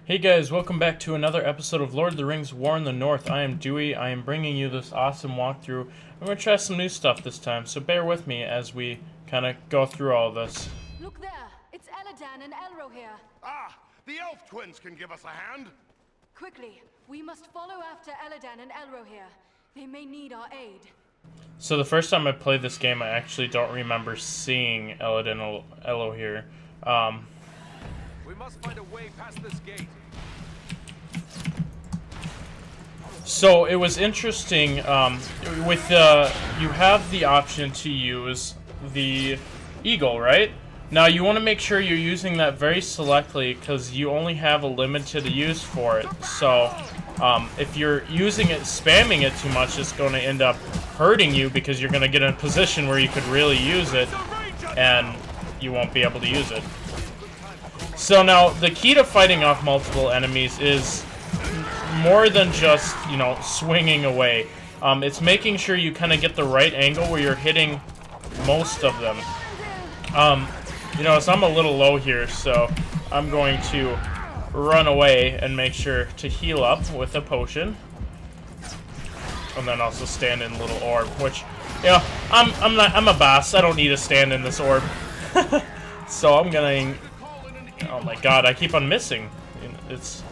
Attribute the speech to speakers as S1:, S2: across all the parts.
S1: Hey guys, welcome back to another episode of Lord of the Rings War in the North. I am Dewey. I am bringing you this awesome walkthrough. I'm going to try some new stuff this time, so bear with me as we kind of go through all this.
S2: Look there! It's Elladan and Elrohir.
S3: Ah! The elf twins can give us a hand!
S2: Quickly, we must follow after Elladan and Elrohir. They may need our aid.
S1: So the first time I played this game, I actually don't remember seeing Elladan or Elrohir.
S4: We must find a way past this gate.
S1: So it was interesting, with you have the option to use the eagle, right? Now you want to make sure you're using that very selectively because you only have a limited use for it. So if you're using it, spamming it too much, it's going to end up hurting you because you're going to get in a position where you could really use it and you won't be able to use it. So now the key to fighting off multiple enemies is more than just, you know, swinging away. It's making sure you kind of get the right angle where you're hitting most of them. You know, so I'm a little low here, so I'm going to run away and make sure to heal up with a potion. And then also stand in a little orb, which, you know, I'm a boss. I don't need to stand in this orb. So I'm gonna... Oh my god, I keep on missing. It's...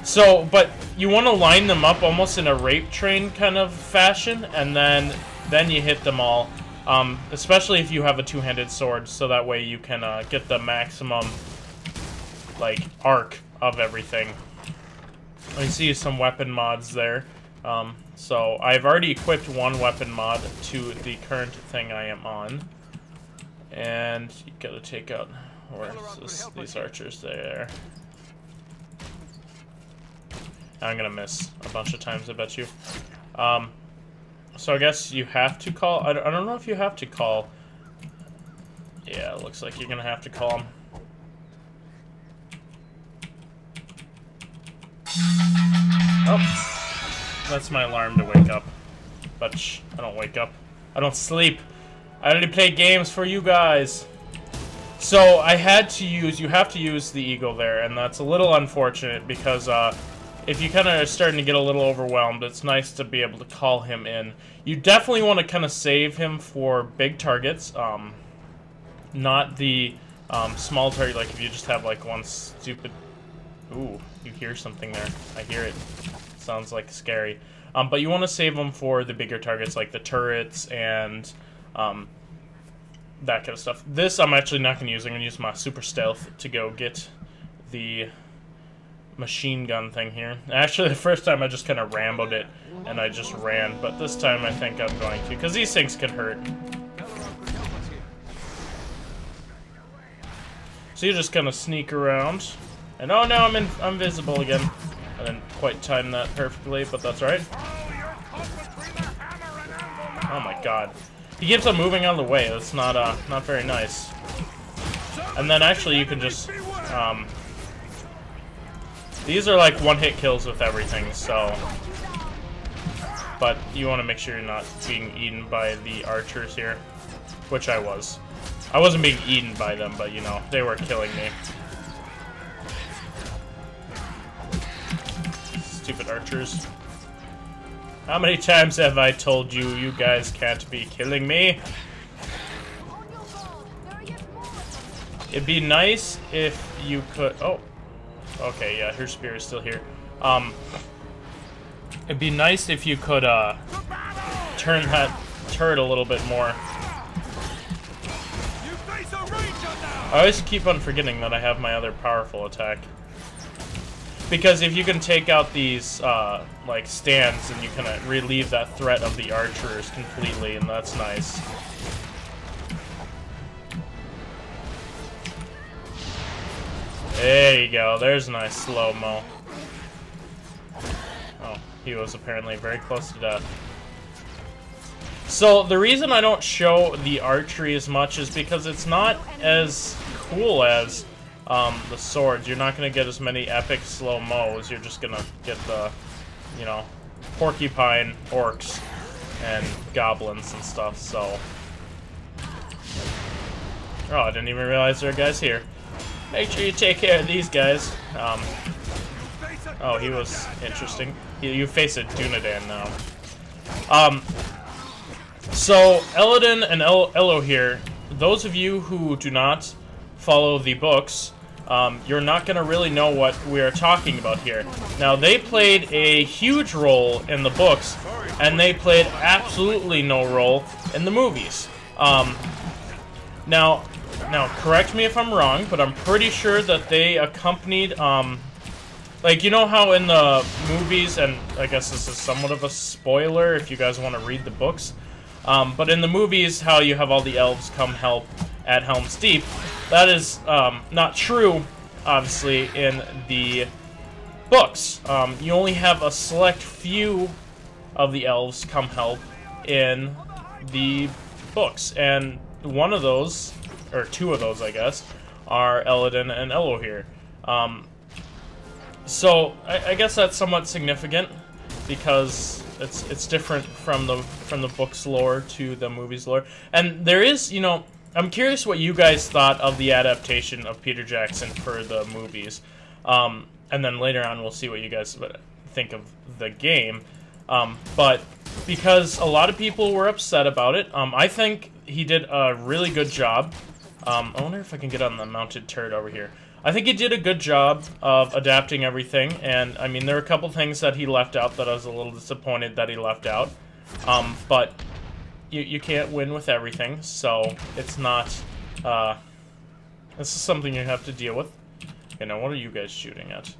S1: So, but you want to line them up almost in a rape train kind of fashion, and then you hit them all. Especially if you have a two-handed sword, so that way you can get the maximum, like, arc of everything. I see some weapon mods there. So I've already equipped one weapon mod to the current thing I am on. And you gotta take out... Where's these archers there? I'm gonna miss a bunch of times, I bet you. So I guess you have to call... I don't know if you have to call... Yeah, it looks like you're gonna have to call them. Oh! That's my alarm to wake up. But shh, I don't wake up. I don't sleep. I only play games for you guys. So I had to use... You have to use the eagle there, and that's a little unfortunate because... if you kind of are starting to get a little overwhelmed, it's nice to be able to call him in. You definitely want to kind of save him for big targets, not the small target, like if you just have like one stupid... Ooh, you hear something there. I hear it. Sounds like scary. But you want to save them for the bigger targets, like the turrets and that kind of stuff. This I'm actually not going to use. I'm going to use my super stealth to go get the... machine gun thing here. Actually, the first time I just kind of ramboed it and I just ran, but this time I think I'm going to, because these things can hurt. So you just kind of sneak around, and oh no, I'm visible again. I didn't quite time that perfectly, but that's right. Oh my god, he keeps on moving out of the way. That's not very nice. And then actually you can just these are like one-hit kills with everything, so... But you want to make sure you're not being eaten by the archers here. Which I was. I wasn't being eaten by them, but, you know, they were killing me. Stupid archers. How many times have I told you, you guys can't be killing me? It'd be nice if you could... Oh. Okay, yeah, her spear is still here. It'd be nice if you could, turn that turret a little bit more. I always keep on forgetting that I have my other powerful attack. Because if you can take out these, like, stands, then you can relieve that threat of the archers completely, and that's nice. There you go, there's a nice slow-mo. Oh, he was apparently very close to death. So, the reason I don't show the archery as much is because it's not as cool as the swords. You're not going to get as many epic slow-mos, you're just going to get the, you know, porcupine, orcs, and goblins and stuff, so... Oh, I didn't even realize there were guys here. Make sure you take care of these guys. Oh, he was interesting. You face a Dunedain now. So, Elladan and Elrohir, those of you who do not follow the books, you're not going to really know what we are talking about here. Now, they played a huge role in the books, and they played absolutely no role in the movies. Now, correct me if I'm wrong, but I'm pretty sure that they accompanied, like, you know how in the movies, and I guess this is somewhat of a spoiler if you guys want to read the books, but in the movies, how you have all the elves come help at Helm's Deep, that is not true, obviously, in the books. You only have a select few of the elves come help in the books, and one of those, or two of those, I guess, are Elladan and Elrohir. So I guess that's somewhat significant because it's different from the book's lore to the movie's lore. And there is, you know, I'm curious what you guys thought of the adaptation of Peter Jackson for the movies. And then later on we'll see what you guys think of the game. But because a lot of people were upset about it, I think he did a really good job. I wonder if I can get on the mounted turret over here. I think he did a good job of adapting everything, and I mean, there are a couple things that he left out that I was a little disappointed that he left out. But you can't win with everything, so it's not, this is something you have to deal with. Okay, now what are you guys shooting at?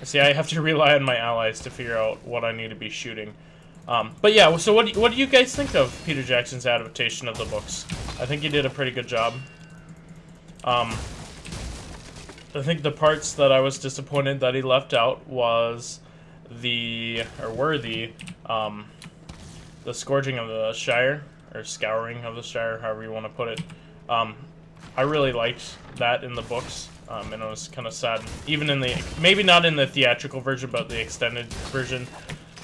S1: See, I have to rely on my allies to figure out what I need to be shooting. But yeah, so what do you guys think of Peter Jackson's adaptation of the books? I think he did a pretty good job. I think the parts that I was disappointed that he left out was the scourging of the Shire, or scouring of the Shire, however you want to put it. I really liked that in the books, and it was kind of sad, even in the, maybe not in the theatrical version, but the extended version,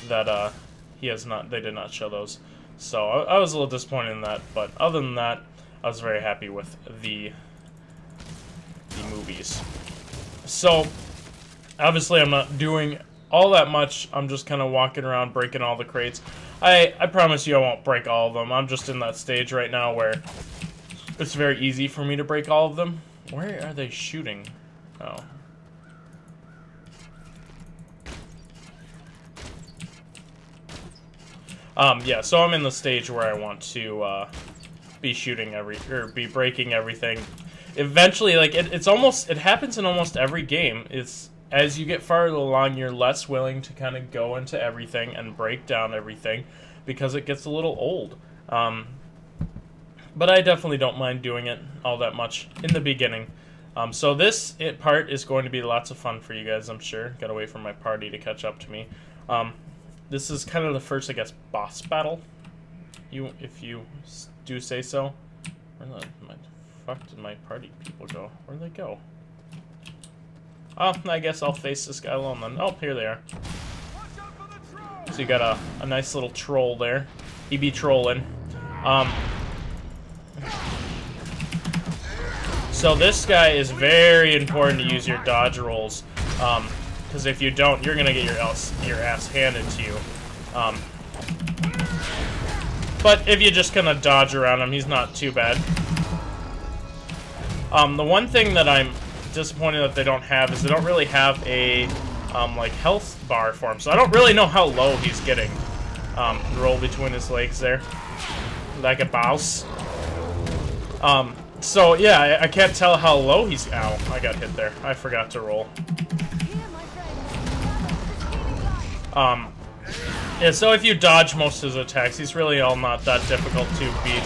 S1: that they did not show those. So I was a little disappointed in that, but other than that, I was very happy with the movies. So obviously I'm not doing all that much. I'm just kind of walking around breaking all the crates. I promise you I won't break all of them. I'm just in that stage right now where it's very easy for me to break all of them. Where are they shooting? Oh. Yeah, so I'm in the stage where I want to be shooting be breaking everything. Eventually, like, it happens in almost every game. It's, as you get farther along, you're less willing to kind of go into everything and break down everything because it gets a little old. But I definitely don't mind doing it all that much in the beginning. So this part is going to be lots of fun for you guys, I'm sure. Gotta wait for my party to catch up to me. This is kind of the first, I guess, boss battle, if you do say so. Where the fuck did my party people go? Where'd they go? Oh, I guess I'll face this guy alone then. Oh, here they are. So you got a nice little troll there. He be trolling. So this guy is very important to use your dodge rolls. Because if you don't, you're gonna get your ass handed to you. But if you just kind of dodge around him, he's not too bad. The one thing that I'm disappointed that they don't have is they don't really have a like health bar for him. So I don't really know how low he's getting. Roll between his legs there, like a mouse. So yeah, I can't tell how low he's. Ow! I got hit there. I forgot to roll. Yeah, so if you dodge most of his attacks, he's really all not that difficult to beat.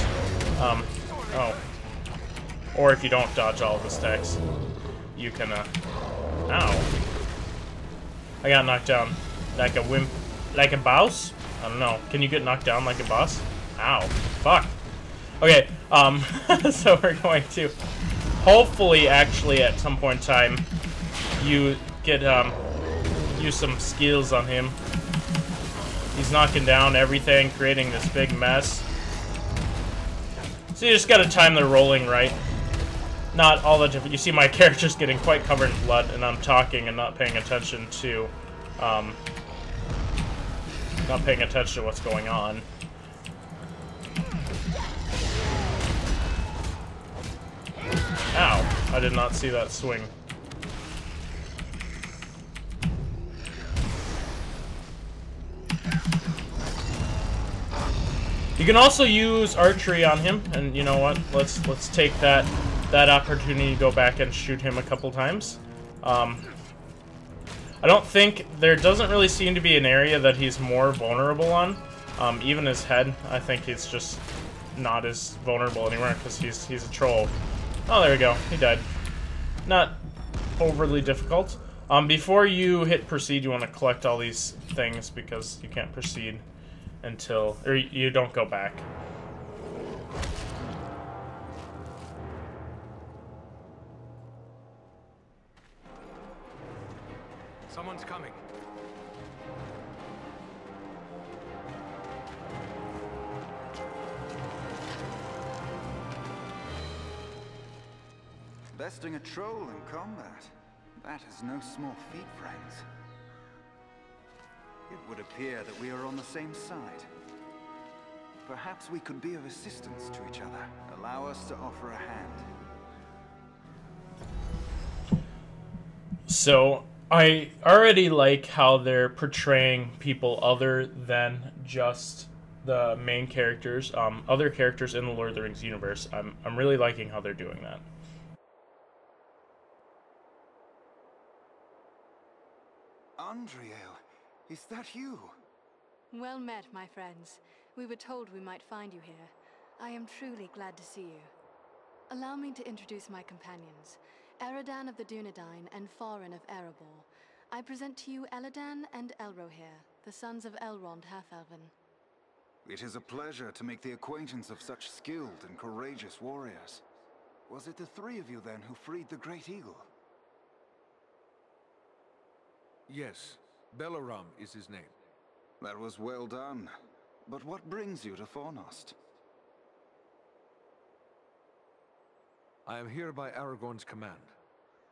S1: Oh. Or if you don't dodge all of his attacks, you can, ow. I got knocked down like a wimp, like a boss? I don't know. Can you get knocked down like a boss? Ow. Fuck. Okay, so we're going to hopefully actually at some point in time you get, use some skills on him. He's knocking down everything, creating this big mess. So you just gotta time the rolling right. not all that different. You see my character's getting quite covered in blood, and I'm talking and not paying attention to, what's going on. Ow! I did not see that swing. You can also use archery on him, and you know what? Let's take that opportunity to go back and shoot him a couple times. I don't think there doesn't really seem to be an area that he's more vulnerable on. Even his head, I think he's just not as vulnerable anywhere because he's a troll. Oh, there we go. He died. Not overly difficult. Before you hit proceed, you want to collect all these things because you can't proceed until, or you don't go back.
S4: Someone's coming.
S5: Besting a troll in combat. That is no small feat, friends. It would appear that we are on the same side. Perhaps we could be of assistance to each other. Allow us to offer a hand.
S1: So, I already like how they're portraying people other than just the main characters, other characters in the Lord of the Rings universe. I'm really liking how they're doing that.
S5: Andriel, is that you?
S2: Well met, my friends. We were told we might find you here. I am truly glad to see you. Allow me to introduce my companions, Elladan of the Dunedain and Farin of Erebor. I present to you Elladan and Elrohir, the sons of Elrond Half-Elven.
S5: It is a pleasure to make the acquaintance of such skilled and courageous warriors. Was it the three of you then who freed the Great Eagle?
S4: Yes, Belaram is his name.
S5: That was well done. But what brings you to Fornost?
S4: I am here by Aragorn's command.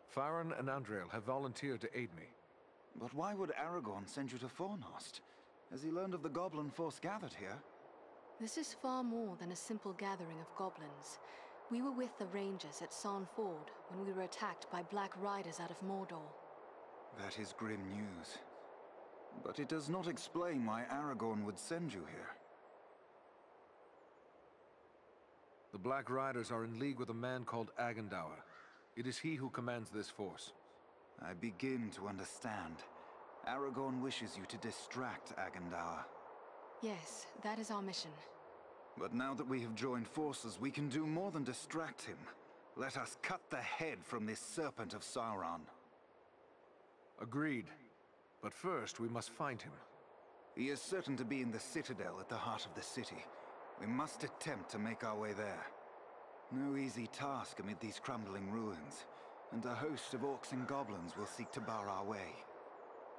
S4: Farin and Andriel have volunteered to aid me.
S5: But why would Aragorn send you to Fornost? Has he learned of the goblin force gathered here?
S2: This is far more than a simple gathering of goblins. We were with the Rangers at Son Ford when we were attacked by Black Riders out of Mordor.
S5: That is grim news. But it does not explain why Aragorn would send you here.
S4: The Black Riders are in league with a man called Agandaur. It is he who commands this force.
S5: I begin to understand. Aragorn wishes you to distract Agandaur.
S2: Yes, that is our mission.
S5: But now that we have joined forces, we can do more than distract him. Let us cut the head from this serpent of Sauron.
S4: Agreed. But first, we must find him.
S5: He is certain to be in the citadel at the heart of the city. We must attempt to make our way there. No easy task amid these crumbling ruins, and a host of orcs and goblins will seek to bar our way.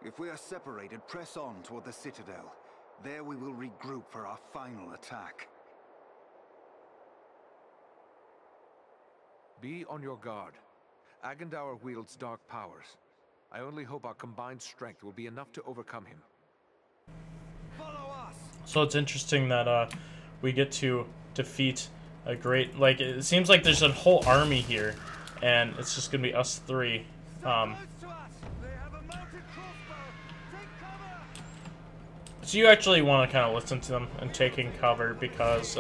S5: If we are separated, press on toward the citadel. There we will regroup for our final attack.
S4: Be on your guard. Agandaur wields dark powers. I only hope our combined strength will be enough to overcome him.
S5: Follow us!
S1: So it's interesting that we get to defeat a great, like, it seems like there's a whole army here, and it's just gonna be us three. So you actually want to kind of listen to them and taking cover because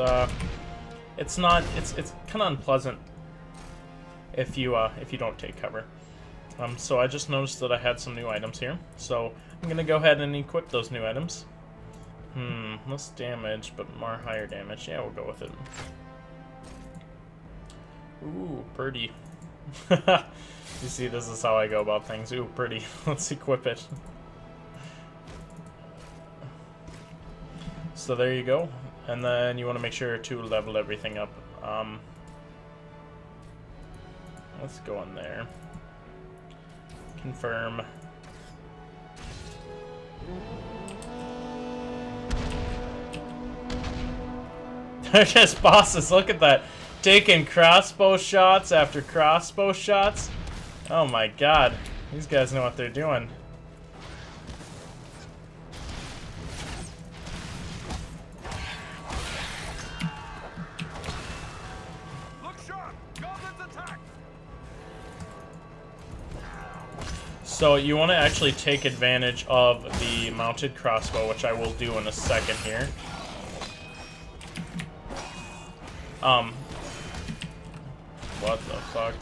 S1: it's kind of unpleasant if you don't take cover. So I just noticed that I had some new items here, so I'm gonna go ahead and equip those new items. Less damage, but more higher damage. Yeah, we'll go with it. Ooh, pretty. You see, this is how I go about things. Ooh, pretty. Let's equip it. So there you go. And then you want to make sure to level everything up. Let's go in there. Confirm. They're just bosses. Look at that. taking crossbow shots after crossbow shots. Oh my god. These guys know what they're doing. So you want to actually take advantage of the mounted crossbow, which I will do in a second here. What the fuck?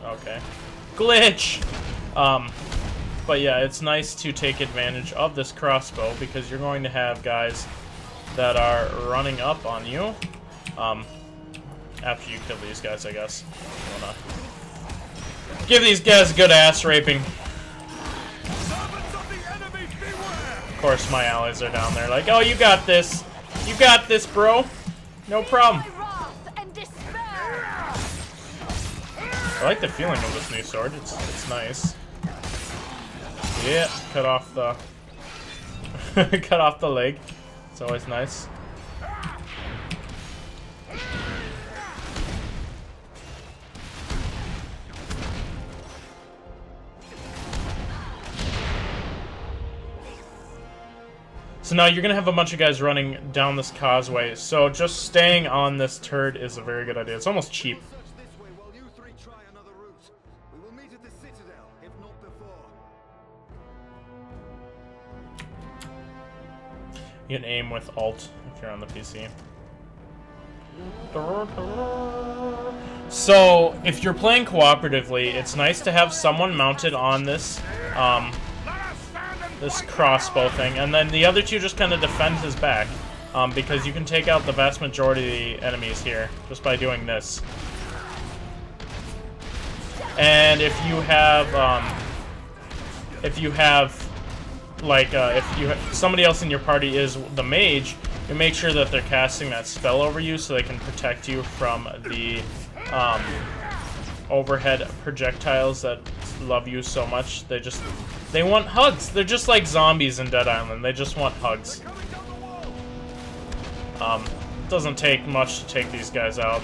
S1: Okay. Glitch! But yeah, it's nice to take advantage of this crossbow because you're going to have guys that are running up on you. After you kill these guys, I guess. You wanna give these guys a good ass raping. Of course, my allies are down there like, oh, you got this. You got this, bro. No problem. I like the feeling of this new sword. It's nice. Yeah, cut off the cut off the leg. It's always nice. So now you're gonna have a bunch of guys running down this causeway, so just staying on this turret is a very good idea. It's almost cheap. You can aim with Alt if you're on the PC. So if you're playing cooperatively, it's nice to have someone mounted on this this crossbow thing, and then the other two just kind of defend his back, because you can take out the vast majority of the enemies here just by doing this. And if you have somebody else in your party is the mage, you make sure that they're casting that spell over you so they can protect you from the overhead projectiles that love you so much. They want hugs. They're just like zombies in Dead Island. They just want hugs. Doesn't take much to take these guys out.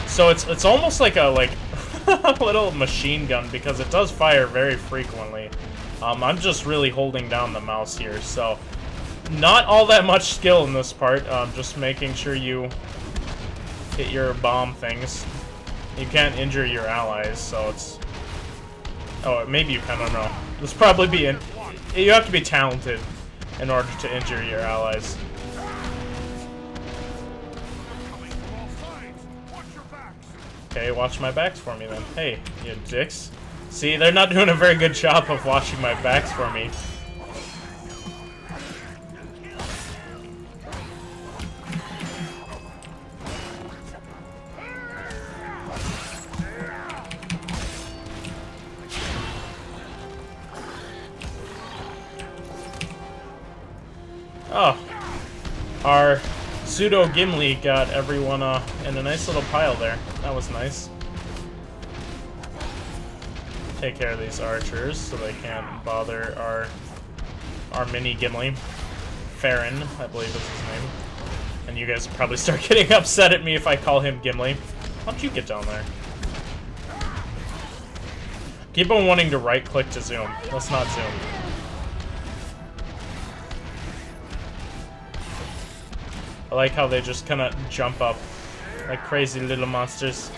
S1: So it's almost like a little machine gun because it does fire very frequently. I'm just really holding down the mouse here, so not all that much skill in this part. Just making sure you hit your bomb things. You can't injure your allies, so it's... Oh, maybe you can, I don't know. There's probably you have to be talented in order to injure your allies. Okay, watch my backs for me then. Hey, you dicks. See, they're not doing a very good job of watching my backs for me. Oh, our pseudo Gimli got everyone in a nice little pile there. That was nice. Take care of these archers so they can't bother our mini Gimli. Farron, I believe is his name. And you guys probably start getting upset at me if I call him Gimli. Why don't you get down there? Keep on wanting to right-click to zoom. Let's not zoom. I like how they just kind of jump up like crazy little monsters.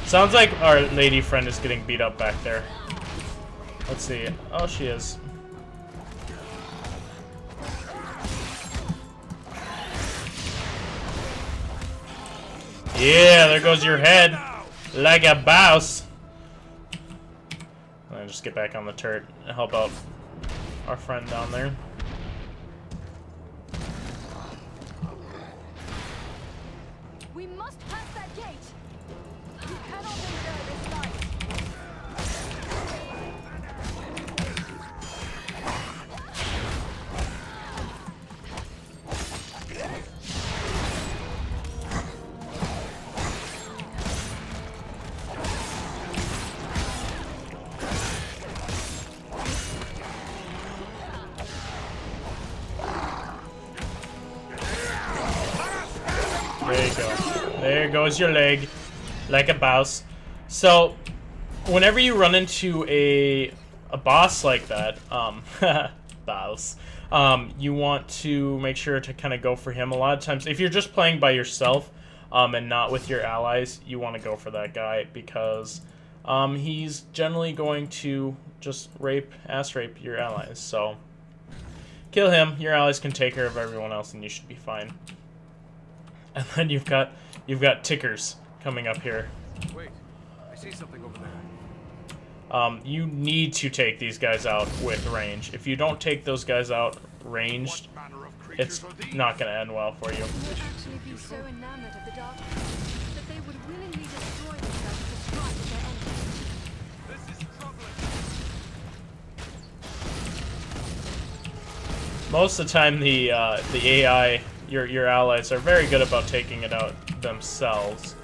S1: Sounds like our lady friend is getting beat up back there. Let's see. Oh, she is. Yeah, there goes your head. Like a boss. And just get back on the turret and help out our friend down there.
S2: We must pass that gate. You cannot endure this life.
S1: goes your leg, like a boss. So, whenever you run into a boss like that, boss, you want to make sure to kind of go for him. A lot of times, if you're just playing by yourself, and not with your allies, you want to go for that guy because he's generally going to just ass rape your allies. So, kill him. Your allies can take care of everyone else, and you should be fine. And then you've got tickers coming up here.
S4: Wait, I see something over there.
S1: You need to take these guys out with range. If you don't take those guys out ranged, it's not going to end well for you.
S2: They would actually be so enamored of the darkness that they would willingly destroy themselves to strike at their enemies.
S4: This is troubling.
S1: Most of the time, the AI, your allies, are very good about taking it out themselves.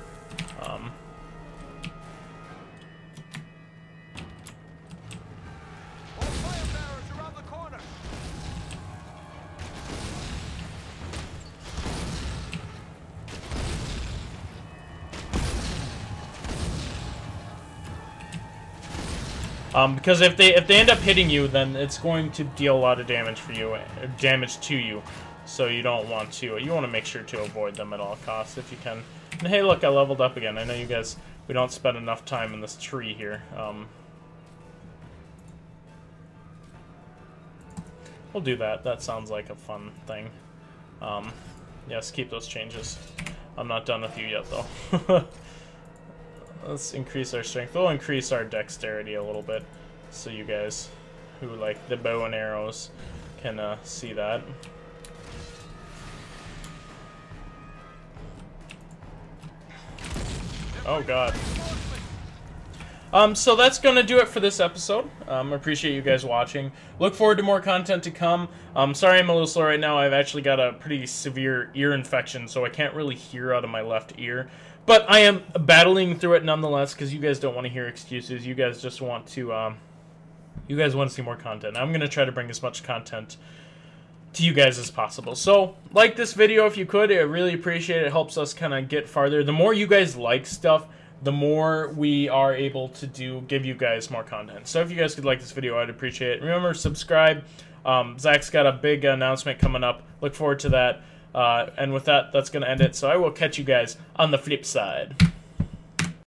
S1: Because if they end up hitting you, then it's going to deal a lot of damage for you, damage to you. So you don't want to. You want to make sure to avoid them at all costs if you can. And hey, look, I leveled up again. I know you guys. We don't spend enough time in this tree here. We'll do that. That sounds like a fun thing. Yes, keep those changes. I'm not done with you yet, though. Let's increase our strength. We'll increase our dexterity a little bit, so you guys who like the bow and arrows can see that. Oh god. So that's gonna do it for this episode. Appreciate you guys watching. Look forward to more content to come. Sorry I'm a little slow right now. I've actually got a pretty severe ear infection, so I can't really hear out of my left ear. But I am battling through it nonetheless, because you guys don't want to hear excuses. You guys just want to, you guys want to see more content. I'm going to try to bring as much content to you guys as possible. So, like this video if you could. I really appreciate it. It helps us kind of get farther. The more you guys like stuff, the more we are able to give you guys more content. So if you guys could like this video, I'd appreciate it. Remember, subscribe. Zach's got a big announcement coming up. Look forward to that. And with that, that's going to end it. So I will catch you guys on the flip side.